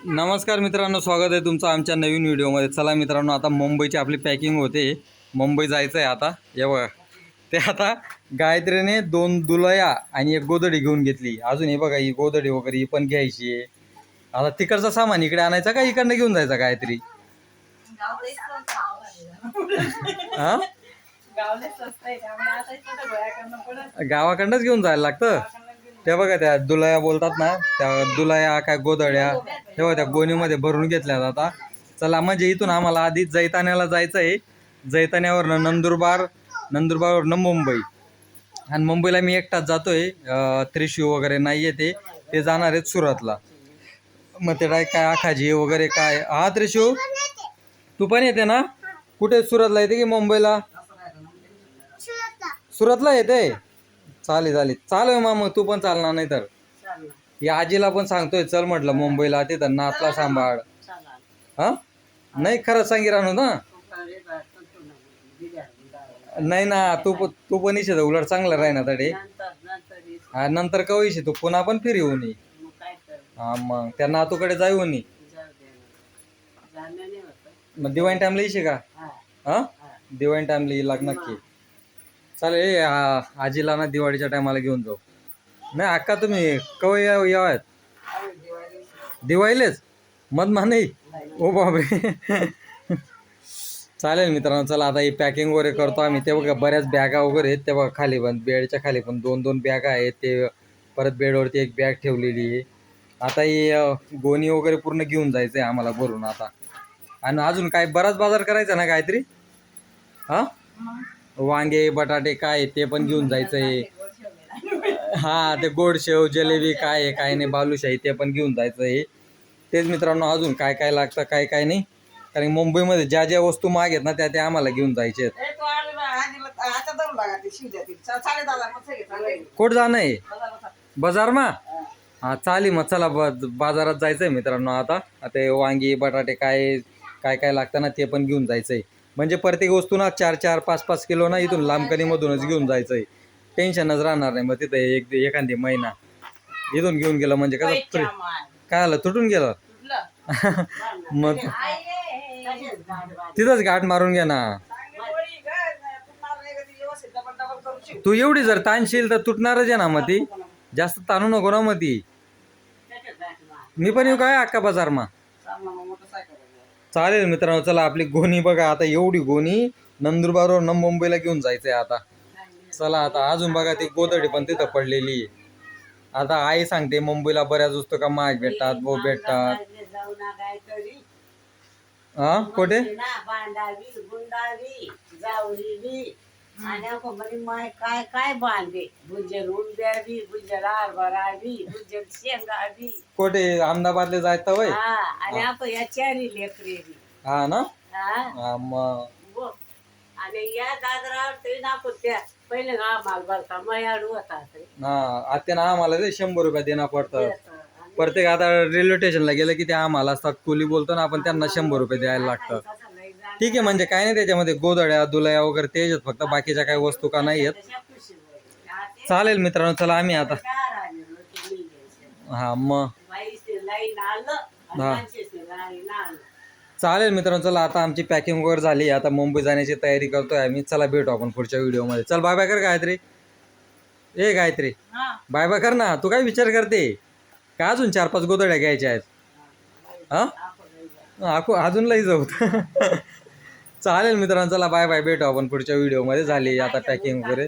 नमस्कार मित्रांनो, स्वागत आहे तुमचं आमच्या नवीन व्हिडिओमध्ये. चला मित्रांनो, आता मुंबईची आपली पॅकिंग होते. मुंबई जायचं आहे आता. हे बघा, ते आता गायत्रीने 2 दुलया आणि 1 गोदडी घेऊन घेतली. अजून हे बघा, ही गोदडी वगैरे ही पण घ्यायची आहे. आता तिकडचा सामान इकडे आणायचा का इकडनं घेऊन जायचा गायत्री? हा, गावाकडनंच घेऊन जायला लागतं. ते बघा, त्या दुलया बोलतात ना, त्या दुलया काय गोदड्या तेव्हा त्या गोणीमध्ये भरून घेतल्या जातात. चला, म्हणजे इथून आम्हाला आधी जैतान्याला जायचं आहे. जैतान्यावरनं नंदुरबारवरनं मुंबई. आणि मुंबईला मी एकटाच जातोय. त्रिशू वगैरे नाही येते, ते जाणार आहेत सुरतला. मग ते काय आखाजी वगैरे काय. हा त्रिशू, तू पण येते ना? कुठे, सुरतला येते की मुंबईला? सुरतला येते. चालेल मग तू पण चालणार नाही तर या आजीला पण सांगतोय चल म्हटलं मुंबईला, तिथं नातला सांभाळ. हा, नाही खरंच सांगी राहू ना. नाही ना, तू पण इशे उलट चांगलं राही ना तडे. हा, नंतर कवा इशे तू पुन्हा पण फिर येऊ नये. हा, मग त्या नातूकडे जाऊ नये. मग दिवाळी टाइमला येशील का? हा, दिवाळी टाइमला येईल नक्की. चालेल, आजीला ना दिवाळीच्या टायमाला घेऊन जाऊ. नाही अक्का, तुम्ही कवा यावायत? दिवाळीलेच मग नाही. ओ बाबे. चालेल मित्रांनो, चला आता ही पॅकिंग वगैरे करतो आम्ही. ते बघा, बऱ्याच बॅगा वगैरे आहेत. ते बघा खाली पण, बेडच्या खाली पण 2-2 बॅगा आहेत. ते परत बेडवरती एक बॅग ठेवलेली आहे. आता ही गोणी वगैरे पूर्ण घेऊन जायचं आहे आम्हाला भरून आता. आणि अजून काय बराच बाजार करायचा ना गायत्री? हा, वांगे बटाटे काय ते पण घेऊन जायचं आहे. हा, ते गोडशेव जिलेबी काय आहे काय नाही, बालुशाही ते पण घेऊन जायचं आहे. तेच मित्रांनो, अजून काय काय लागतं काय काय नाही. कारण मुंबईमध्ये ज्या ज्या वस्तू माग आहेत ना त्या आम्हाला घेऊन जायचे आहेत. कुठं जाणं आहे? बाजार मा? हा, चालेल मग चला, बाजारात जायचं आहे मित्रांनो. आता वांगी बटाटे काय काय काय लागतं ना ते पण घेऊन जायचं आहे. म्हणजे प्रत्येक वस्तू ना 4-4, 5-5 किलो ना इथून लांबकणीमधूनच घेऊन जायचं आहे. टेन्शनच राहणार नाही. मग तिथं एखादी महिना इथून घेऊन गेलं म्हणजे कसं काय आलं, तुटून गेलं. मग तिथंच गाठ मारून घ्या ना. तू एवढी जर ताणशील तर तुटणारच आहे ना. मग ती जास्त ताणू नको ना. मग ती मी पण येऊ काय अक्का बाजार मा? चालेल मित्रांनो, चला आपली गोणी बघा. आता एवढी गोणी नंदुरबारवरून मुंबईला घेऊन जायचंय आता. चला, आता अजून बघा ती गोदडी पण तिथं पडलेली आहे. आता आई सांगते मुंबईला बऱ्याच वस्तू का महाग भेटतात, भेटतात. हा, कुठे? काय काय बांधे भुजल उंब्याबी भुजल आरभराबी भुजल शेंगाबी. कुठे अहमदाबादला जायचं वय? आणि आपण या चारी लेकरे. हा ना. मग आणि या दादरावर ते ना त्या पहिले आम्हाला बरका मयाडू होता. हा, आत्यानं आम्हाला ते 100 रुपये देणं पडतं प्रत्येक. आता रेल्वे स्टेशनला गेलं की ते आम्हाला असतात कुली बोलतो ना आपण, त्यांना 100 रुपये द्यायला लागतं. ठीक आहे, म्हणजे काय नाही त्याच्यामध्ये गोदड्या दुलया वगैरे तेच आहेत फक्त, बाकीच्या काही वस्तू का नाही आहेत. चालेल मित्रांनो, चला आम्ही आता. हा, मग हा, चालेल मित्रांनो, चला आता आमची पॅकिंग वगैरे झाली. आता मुंबई जाण्याची तयारी करतोय आम्ही. चला भेटू आपण पुढच्या व्हिडिओमध्ये. चल बाय बाय कर गायत्री. ए गायत्री, बाय बाय कर ना. तू काय विचार करते का अजून 4-5 गोदड्या घ्यायच्या आहेत? हा, अजून लई जाऊ. चालेल मित्रांनो, चला बाय बाय, भेटू आपण पुढच्या व्हिडिओमध्ये. झाली आता पॅकिंग वगैरे.